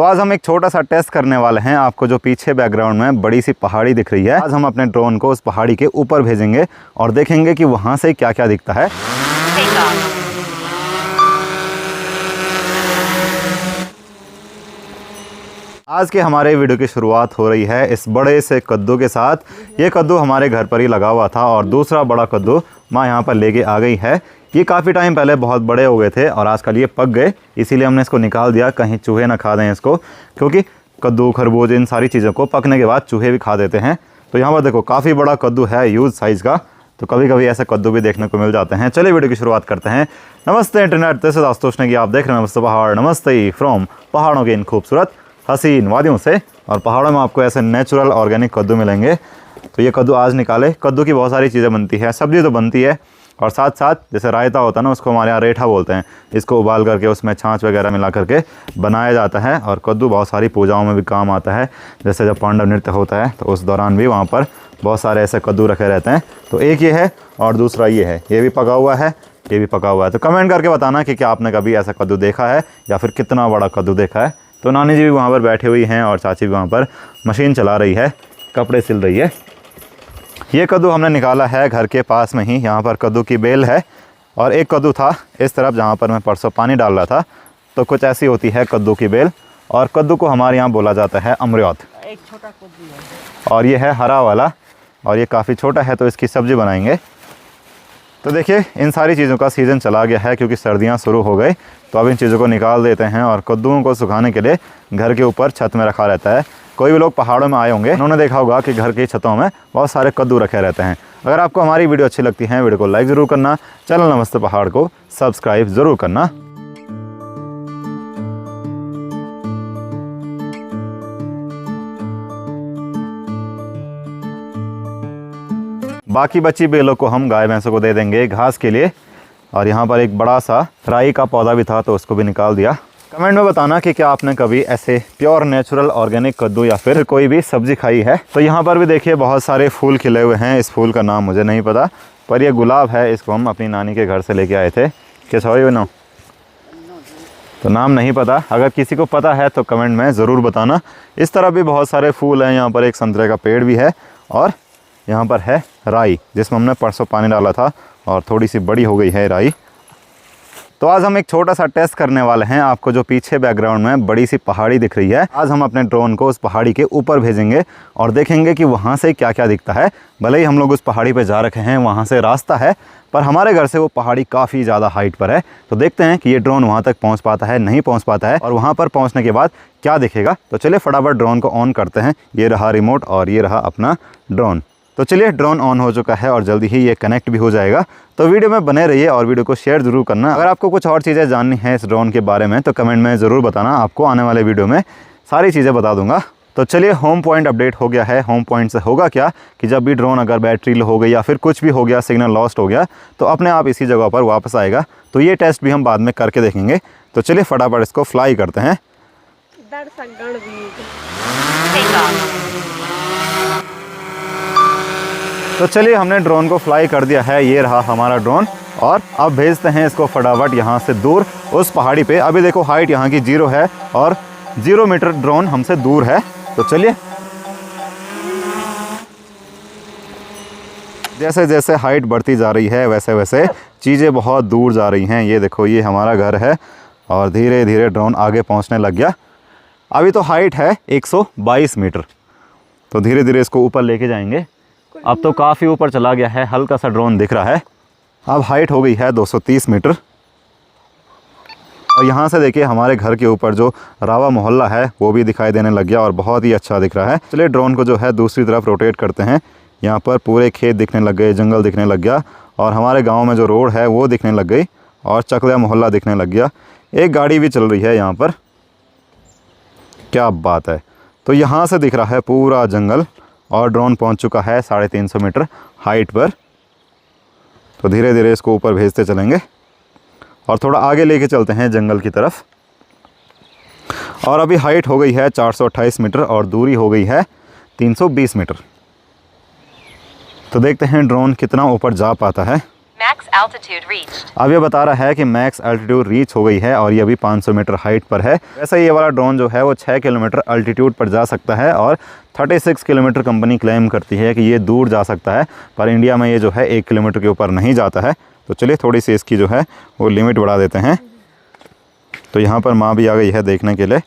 तो आज हम एक छोटा सा टेस्ट करने वाले हैं। आपको जो पीछे बैकग्राउंड में बड़ी सी पहाड़ी दिख रही है, आज हम अपने ड्रोन को उस पहाड़ी के ऊपर भेजेंगे और देखेंगे कि वहाँ से क्या क्या दिखता है। आज के हमारे वीडियो की शुरुआत हो रही है इस बड़े से कद्दू के साथ। ये कद्दू हमारे घर पर ही लगा हुआ था और दूसरा बड़ा कद्दू माँ यहाँ पर लेके आ गई है। ये काफ़ी टाइम पहले बहुत बड़े हो गए थे और आजकल ये पक गए, इसीलिए हमने इसको निकाल दिया, कहीं चूहे ना खा दें इसको, क्योंकि कद्दू खरबूज इन सारी चीज़ों को पकने के बाद चूहे भी खा देते हैं। तो यहाँ पर देखो काफ़ी बड़ा कद्दू है, ह्यूज साइज़ का। तो कभी कभी ऐसे कद्दू भी देखने को मिल जाते हैं। चलिए वीडियो की शुरुआत करते हैं। नमस्ते internet, this is Ashutosh Negi, आप देख रहे हैं नमस्ते पहाड़। नमस्ते फ्रॉम पहाड़ों के इन खूबसूरत हसीन वादियों से। और पहाड़ों में आपको ऐसे नेचुरल ऑर्गेनिक कद्दू मिलेंगे। तो ये कद्दू आज निकाले। कद्दू की बहुत सारी चीज़ें बनती है, सब्जी तो बनती है और साथ साथ जैसे रायता होता है ना, उसको हमारे यहाँ रेठा बोलते हैं। इसको उबाल करके उसमें छाछ वगैरह मिला करके बनाया जाता है। और कद्दू बहुत सारी पूजाओं में भी काम आता है। जैसे जब पांडव नृत्य होता है तो उस दौरान भी वहाँ पर बहुत सारे ऐसे कद्दू रखे रहते हैं। तो एक ये है और दूसरा ये है, ये भी पका हुआ है, ये भी पका हुआ है। तो कमेंट करके बताना कि क्या आपने कभी ऐसा कद्दू देखा है या फिर कितना बड़ा कद्दू देखा है। तो नानी जी भी वहाँ पर बैठे हुई हैं और चाची भी वहाँ पर मशीन चला रही है, कपड़े सिल रही है। ये कद्दू हमने निकाला है घर के पास में ही। यहाँ पर कद्दू की बेल है और एक कद्दू था इस तरफ जहाँ पर मैं परसों पानी डाल रहा था। तो कुछ ऐसी होती है कद्दू की बेल। और कद्दू को हमारे यहाँ बोला जाता है अमृत। एक छोटा कद्दू है और ये है हरा वाला और ये काफ़ी छोटा है, तो इसकी सब्ज़ी बनाएंगे। तो देखिए इन सारी चीज़ों का सीज़न चला गया है क्योंकि सर्दियाँ शुरू हो गई। तो अब इन चीज़ों को निकाल देते हैं और कद्दूओं को सुखाने के लिए घर के ऊपर छत में रखा रहता है। कोई भी लोग पहाड़ों में आए होंगे, उन्होंने देखा होगा कि घर की छतों में बहुत सारे कद्दू रखे रहते हैं। अगर आपको हमारी वीडियो अच्छी लगती है, वीडियो को लाइक ज़रूर करना, चैनल नमस्ते पहाड़ को सब्सक्राइब ज़रूर करना। बाकी बची बेलों को हम गाय भैंसों को दे देंगे घास के लिए। और यहाँ पर एक बड़ा सा राई का पौधा भी था, तो उसको भी निकाल दिया। कमेंट में बताना कि क्या आपने कभी ऐसे प्योर नेचुरल ऑर्गेनिक कद्दू या फिर कोई भी सब्जी खाई है। तो यहाँ पर भी देखिए बहुत सारे फूल खिले हुए हैं। इस फूल का नाम मुझे नहीं पता, पर यह गुलाब है। इसको हम अपनी नानी के घर से लेके आए थे। क्या सॉरी नो, तो नाम नहीं पता। अगर किसी को पता है तो कमेंट में ज़रूर बताना। इस तरह भी बहुत सारे फूल हैं। यहाँ पर एक संतरे का पेड़ भी है और यहाँ पर है राई, जिसमें हमने परसों पानी डाला था और थोड़ी सी बड़ी हो गई है राई। तो आज हम एक छोटा सा टेस्ट करने वाले हैं। आपको जो पीछे बैकग्राउंड में बड़ी सी पहाड़ी दिख रही है, आज हम अपने ड्रोन को उस पहाड़ी के ऊपर भेजेंगे और देखेंगे कि वहाँ से क्या क्या दिखता है। भले ही हम लोग उस पहाड़ी पे जा रखे हैं, वहाँ से रास्ता है, पर हमारे घर से वो पहाड़ी काफ़ी ज़्यादा हाइट पर है। तो देखते हैं कि ये ड्रोन वहाँ तक पहुँच पाता है, नहीं पहुँच पाता है, और वहाँ पर पहुँचने के बाद क्या दिखेगा। तो चलिए फटाफट ड्रोन को ऑन करते हैं। ये रहा रिमोट और ये रहा अपना ड्रोन। तो चलिए ड्रोन ऑन हो चुका है और जल्दी ही ये कनेक्ट भी हो जाएगा। तो वीडियो में बने रहिए और वीडियो को शेयर ज़रूर करना। अगर आपको कुछ और चीज़ें जाननी है इस ड्रोन के बारे में तो कमेंट में ज़रूर बताना। आपको आने वाले वीडियो में सारी चीज़ें बता दूंगा। तो चलिए होम पॉइंट अपडेट हो गया है। होम पॉइंट से होगा क्या कि जब भी ड्रोन अगर बैटरी लो हो गई या फिर कुछ भी हो गया, सिग्नल लॉस्ट हो गया, तो अपने आप इसी जगह पर वापस आएगा। तो ये टेस्ट भी हम बाद में करके देखेंगे। तो चलिए फटाफट इसको फ्लाई करते हैं। तो चलिए हमने ड्रोन को फ्लाई कर दिया है। ये रहा हमारा ड्रोन और अब भेजते हैं इसको फटाफट यहाँ से दूर उस पहाड़ी पे। अभी देखो हाइट यहाँ की 0 है और 0 मीटर ड्रोन हमसे दूर है। तो चलिए जैसे जैसे हाइट बढ़ती जा रही है वैसे वैसे चीज़ें बहुत दूर जा रही हैं। ये देखो ये हमारा घर है और धीरे धीरे ड्रोन आगे पहुँचने लग गया। अभी तो हाइट है 122 मीटर। तो धीरे धीरे इसको ऊपर लेके जाएंगे। अब तो काफ़ी ऊपर चला गया है, हल्का सा ड्रोन दिख रहा है। अब हाइट हो गई है 230 मीटर। और यहाँ से देखिए हमारे घर के ऊपर जो रावा मोहल्ला है वो भी दिखाई देने लग गया और बहुत ही अच्छा दिख रहा है। चलिए ड्रोन को जो है दूसरी तरफ रोटेट करते हैं। यहाँ पर पूरे खेत दिखने लग गए, जंगल दिखने लग गया और हमारे गाँव में जो रोड है वो दिखने लग गई और चकलिया मोहल्ला दिखने लग गया। एक गाड़ी भी चल रही है यहाँ पर, क्या बात है। तो यहाँ से दिख रहा है पूरा जंगल और ड्रोन पहुंच चुका है 350 मीटर हाइट पर। तो धीरे धीरे इसको ऊपर भेजते चलेंगे और थोड़ा आगे लेके चलते हैं जंगल की तरफ। और अभी हाइट हो गई है 428 मीटर और दूरी हो गई है 320 मीटर। तो देखते हैं ड्रोन कितना ऊपर जा पाता है। Max altitude reached. अब ये बता रहा है कि मैक्स अल्टीट्यूड रीच हो गई है और ये अभी 500 मीटर हाइट पर है। वैसे ये वाला ड्रोन जो है वो 6 किलोमीटर अल्टीट्यूड पर जा सकता है और 36 किलोमीटर कंपनी क्लेम करती है कि ये दूर जा सकता है, पर इंडिया में ये जो है 1 किलोमीटर के ऊपर नहीं जाता है। तो चलिए थोड़ी सी इसकी जो है वो लिमिट बढ़ा देते हैं। तो यहाँ पर माँ भी आ गई है देखने के लिए।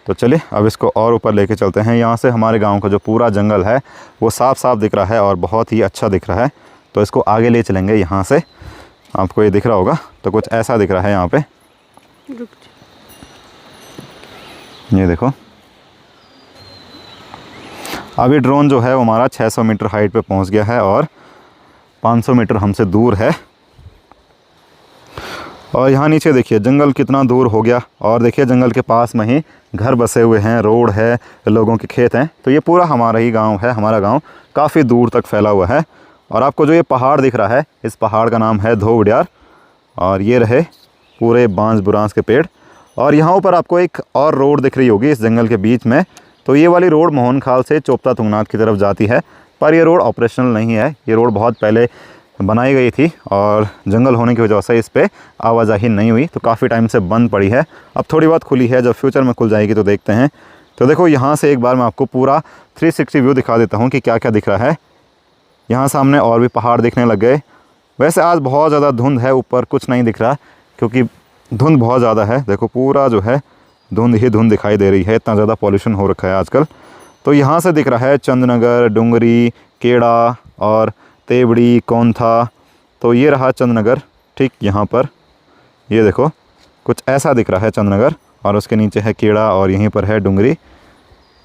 तो चलिए अब इसको और ऊपर लेके चलते हैं। यहाँ से हमारे गाँव का जो पूरा जंगल है वो साफ साफ दिख रहा है और बहुत ही अच्छा दिख रहा है। तो इसको आगे ले चलेंगे। यहाँ से आपको ये दिख रहा होगा, तो कुछ ऐसा दिख रहा है यहाँ पे। ये देखो, अभी ड्रोन जो है वो हमारा 600 मीटर हाइट पे पहुँच गया है और 500 मीटर हमसे दूर है। और यहाँ नीचे देखिए जंगल कितना दूर हो गया, और देखिए जंगल के पास में ही घर बसे हुए हैं, रोड है, लोगों के खेत हैं। तो ये पूरा हमारा ही गांव है। हमारा गांव काफ़ी दूर तक फैला हुआ है। और आपको जो ये पहाड़ दिख रहा है, इस पहाड़ का नाम है धो उडियार। और ये रहे पूरे बांस बुरांस के पेड़। और यहाँ ऊपर आपको एक और रोड दिख रही होगी इस जंगल के बीच में। तो ये वाली रोड मोहनखाल से चोपता तुंगनाथ की तरफ जाती है, पर ये रोड ऑपरेशनल नहीं है। ये रोड बहुत पहले बनाई गई थी और जंगल होने की वजह से इस पर आवाजाही नहीं हुई, तो काफ़ी टाइम से बंद पड़ी है। अब थोड़ी बहुत खुली है, जब फ्यूचर में खुल जाएगी तो देखते हैं। तो देखो यहाँ से एक बार मैं आपको पूरा 360 व्यू दिखा देता हूँ कि क्या क्या दिख रहा है। यहाँ सामने और भी पहाड़ दिखने लग गए। वैसे आज बहुत ज़्यादा धुंध है, ऊपर कुछ नहीं दिख रहा क्योंकि धुंध बहुत ज़्यादा है। देखो पूरा जो है धुंध ही धुंध दिखाई दे रही है, इतना ज़्यादा पॉल्यूशन हो रखा है आजकल। तो यहाँ से दिख रहा है चंदनगर, डुंगरी, केड़ा और तेवड़ी, कौंथा। तो ये रहा चंदनगर ठीक यहाँ पर। ये देखो कुछ ऐसा दिख रहा है चंदनगर, और उसके नीचे है केड़ा और यहीं पर है डुंगरी।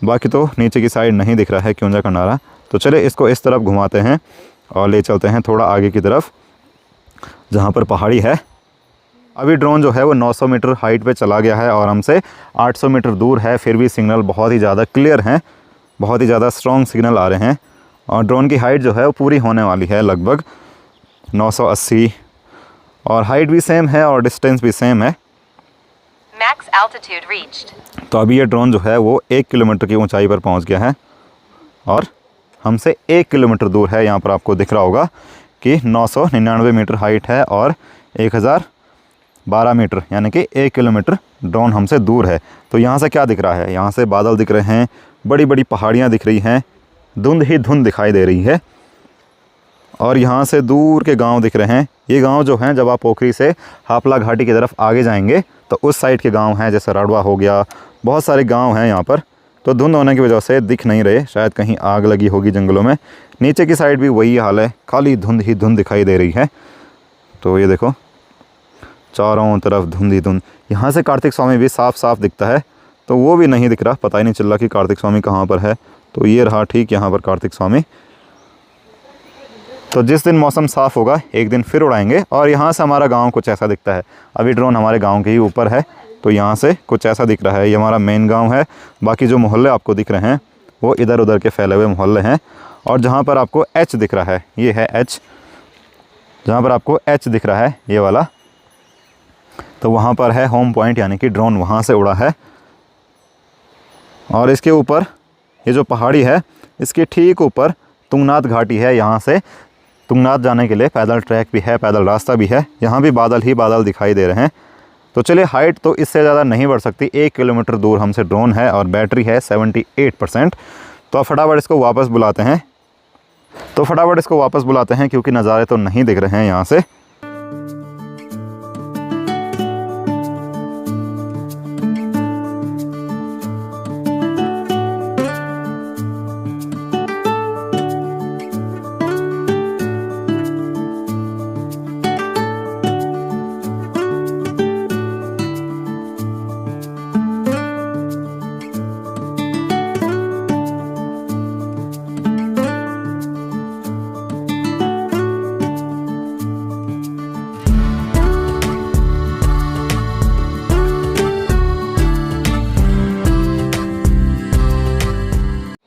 बाकी तो नीचे की साइड नहीं दिख रहा है क्योंजा कंडारा। तो चले इसको इस तरफ घुमाते हैं और ले चलते हैं थोड़ा आगे की तरफ जहाँ पर पहाड़ी है। अभी ड्रोन जो है वो 900 मीटर हाइट पे चला गया है और हमसे 800 मीटर दूर है। फिर भी सिग्नल बहुत ही ज़्यादा क्लियर हैं, बहुत ही ज़्यादा स्ट्रॉन्ग सिग्नल आ रहे हैं। और ड्रोन की हाइट जो है वो पूरी होने वाली है, लगभग 980। और हाइट भी सेम है और डिस्टेंस भी सेम है। Max altitude reached. तो अभी ये ड्रोन जो है वो 1 किलोमीटर की ऊंचाई पर पहुंच गया है और हमसे 1 किलोमीटर दूर है। यहाँ पर आपको दिख रहा होगा कि 999 मीटर हाइट है और 1012 मीटर, यानी कि 1 किलोमीटर ड्रोन हमसे दूर है। तो यहाँ से क्या दिख रहा है, यहाँ से बादल दिख रहे हैं, बड़ी बड़ी पहाड़ियाँ दिख रही हैं, धुंध ही धुंध दिखाई दे रही है। और यहाँ से दूर के गांव दिख रहे हैं। ये गांव जो हैं, जब आप पोखरी से हापला घाटी की तरफ आगे जाएंगे तो उस साइड के गांव हैं, जैसे राडवा हो गया, बहुत सारे गांव हैं यहाँ पर। तो धुंध होने की वजह से दिख नहीं रहे, शायद कहीं आग लगी होगी जंगलों में। नीचे की साइड भी वही हाल है, खाली धुंध ही धुंध दिखाई दे रही है। तो ये देखो चारों तरफ धुंध ही धुंध। यहाँ से कार्तिक स्वामी भी साफ साफ दिखता है, तो वो भी नहीं दिख रहा, पता ही नहीं चल रहा कि कार्तिक स्वामी कहाँ पर है। तो ये रहा ठीक यहाँ पर कार्तिक स्वामी। तो जिस दिन मौसम साफ़ होगा एक दिन फिर उड़ाएंगे। और यहाँ से हमारा गांव कुछ ऐसा दिखता है। अभी ड्रोन हमारे गांव के ही ऊपर है, तो यहाँ से कुछ ऐसा दिख रहा है। ये हमारा मेन गांव है। बाकी जो मोहल्ले आपको दिख रहे हैं वो इधर उधर के फैले हुए मोहल्ले हैं। और जहाँ पर आपको एच दिख रहा है, ये है एच, जहाँ पर आपको एच दिख रहा है ये वाला, तो वहाँ पर है होम पॉइंट, यानी कि ड्रोन वहाँ से उड़ा है। और इसके ऊपर ये जो पहाड़ी है, इसके ठीक ऊपर तुंगनाथ घाटी है। यहाँ से तुंगनाथ जाने के लिए पैदल ट्रैक भी है, पैदल रास्ता भी है। यहाँ भी बादल ही बादल दिखाई दे रहे हैं। तो चलिए हाइट तो इससे ज़्यादा नहीं बढ़ सकती। 1 किलोमीटर दूर हमसे ड्रोन है और बैटरी है 78%। तो फटाफट इसको वापस बुलाते हैं, क्योंकि नज़ारे तो नहीं दिख रहे हैं यहाँ से।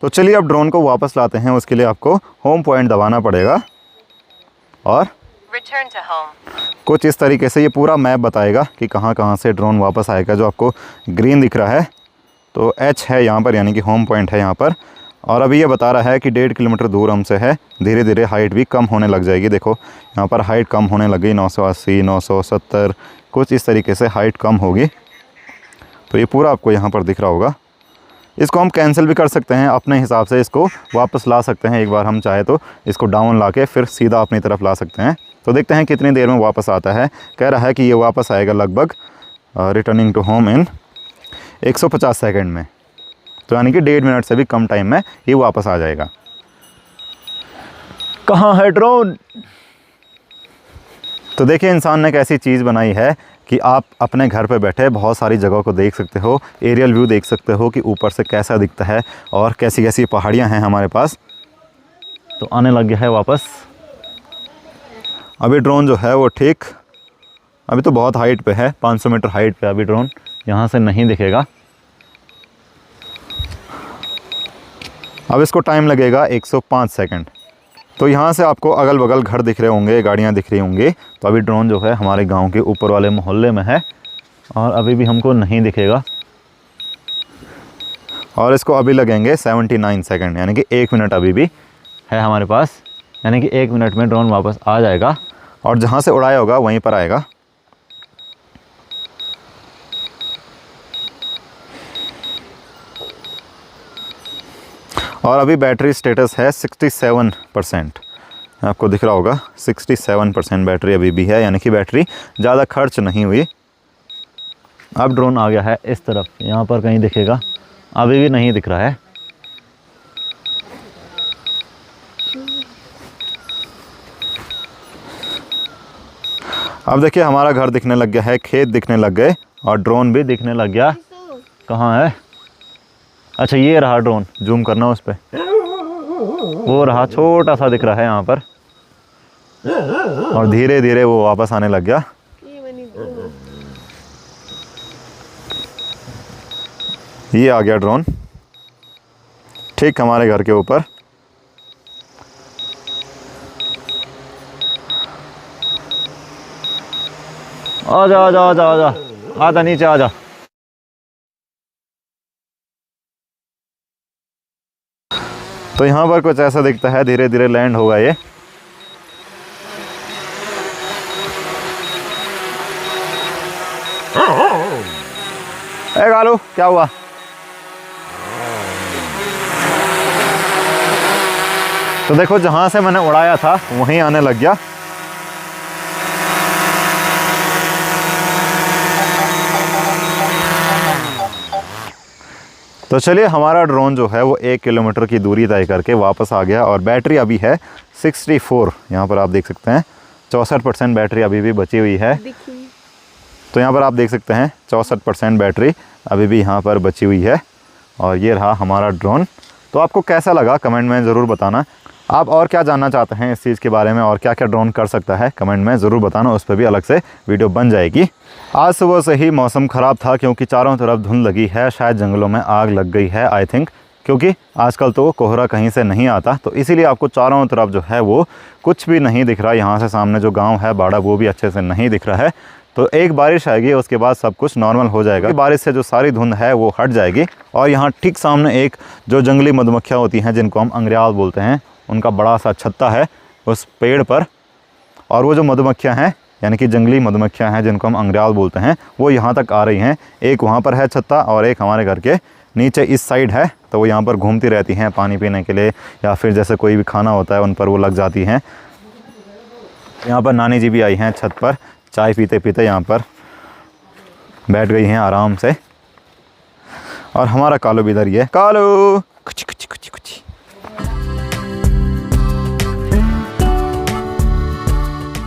तो चलिए अब ड्रोन को वापस लाते हैं। उसके लिए आपको होम पॉइंट दबाना पड़ेगा और Return to home. कुछ इस तरीके से ये पूरा मैप बताएगा कि कहाँ कहाँ से ड्रोन वापस आएगा। जो आपको ग्रीन दिख रहा है तो एच है यहाँ पर, यानी कि होम पॉइंट है यहाँ पर। और अभी ये बता रहा है कि 1.5 किलोमीटर दूर हमसे है। धीरे धीरे हाइट भी कम होने लग जाएगी। देखो यहाँ पर हाइट कम होने लगी, 980, 970 कुछ इस तरीके से हाइट कम होगी। तो ये पूरा आपको यहाँ पर दिख रहा होगा। इसको हम कैंसिल भी कर सकते हैं अपने हिसाब से, इसको वापस ला सकते हैं। एक बार हम चाहे तो इसको डाउन ला के फिर सीधा अपनी तरफ ला सकते हैं। तो देखते हैं कितनी देर में वापस आता है। कह रहा है कि ये वापस आएगा लगभग returning to home in 150 second में। तो यानी कि 1.5 मिनट से भी कम टाइम में ये वापस आ जाएगा। कहाँ है ड्रोन? तो देखिए इंसान ने एक ऐसी चीज़ बनाई है कि आप अपने घर पे बैठे बहुत सारी जगहों को देख सकते हो। एरियल व्यू देख सकते हो कि ऊपर से कैसा दिखता है और कैसी कैसी पहाड़ियाँ हैं हमारे पास। तो आने लग गया है वापस। अभी ड्रोन जो है वो ठीक, अभी तो बहुत हाइट पे है, 500 मीटर हाइट पे अभी ड्रोन, यहाँ से नहीं दिखेगा। अब इसको टाइम लगेगा 105 सेकंड। तो यहाँ से आपको अगल बगल घर दिख रहे होंगे, गाड़ियाँ दिख रही होंगी। तो अभी ड्रोन जो है हमारे गांव के ऊपर वाले मोहल्ले में है और अभी भी हमको नहीं दिखेगा। और इसको अभी लगेंगे 79 सेकंड, यानी कि 1 मिनट अभी भी है हमारे पास। यानी कि 1 मिनट में ड्रोन वापस आ जाएगा और जहाँ से उड़ाया होगा वहीं पर आएगा। और अभी बैटरी स्टेटस है 67%। आपको दिख रहा होगा 67% बैटरी अभी भी है, यानी कि बैटरी ज़्यादा खर्च नहीं हुई। अब ड्रोन आ गया है इस तरफ, यहाँ पर कहीं दिखेगा, अभी भी नहीं दिख रहा है। अब देखिए हमारा घर दिखने लग गया है, खेत दिखने लग गए और ड्रोन भी दिखने लग गया। कहाँ है? अच्छा ये रहा ड्रोन, जूम करना उस पर, वो रहा, छोटा सा दिख रहा है यहाँ पर। और धीरे धीरे वो वापस आने लग गया। ये आ गया ड्रोन ठीक हमारे घर के ऊपर। आजा आजा आजा आजा आजा नीचे आजा। तो यहाँ पर कुछ ऐसा दिखता है, धीरे धीरे लैंड होगा ये। ए गालू क्या हुआ? तो देखो जहां से मैंने उड़ाया था वहीं आने लग गया। तो चलिए हमारा ड्रोन जो है वो 1 किलोमीटर की दूरी तय करके वापस आ गया और बैटरी अभी है 64। यहाँ पर आप देख सकते हैं 64% बैटरी अभी भी बची हुई है। तो यहाँ पर आप देख सकते हैं 64% बैटरी अभी भी यहाँ पर बची हुई है। और ये रहा हमारा ड्रोन। तो आपको कैसा लगा कमेंट में ज़रूर बताना। आप और क्या जानना चाहते हैं इस चीज़ के बारे में और क्या क्या ड्रोन कर सकता है कमेंट में ज़रूर बताना, उस पर भी अलग से वीडियो बन जाएगी। आज सुबह से ही मौसम ख़राब था क्योंकि चारों तरफ धुंध लगी है, शायद जंगलों में आग लग गई है आई थिंक, क्योंकि आजकल तो कोहरा कहीं से नहीं आता। तो इसीलिए आपको चारों तरफ जो है वो कुछ भी नहीं दिख रहा। यहाँ से सामने जो गाँव है बाड़ा वो भी अच्छे से नहीं दिख रहा है। तो एक बारिश आएगी उसके बाद सब कुछ नॉर्मल हो जाएगा। बारिश से जो सारी धुंध है वो हट जाएगी। और यहाँ ठीक सामने एक जो जंगली मधुमक्खियाँ होती हैं जिनको हम अंग्रेयाल बोलते हैं, उनका बड़ा सा छत्ता है उस पेड़ पर। और वो जो मधुमक्खियाँ हैं यानी कि जंगली मधुमक्खियाँ हैं जिनको हम अंग्रेयाल बोलते हैं, वो यहाँ तक आ रही हैं। एक वहाँ पर है छत्ता और एक हमारे घर के नीचे इस साइड है। तो वो यहाँ पर घूमती रहती हैं पानी पीने के लिए या फिर जैसे कोई भी खाना होता है उन पर वो लग जाती हैं। यहाँ पर नानी जी भी आई हैं छत पर, चाय पीते पीते यहाँ पर बैठ गई हैं आराम से। और हमारा कालू भी इधर ही है। कालू कुछ कुछ कुछ कुछ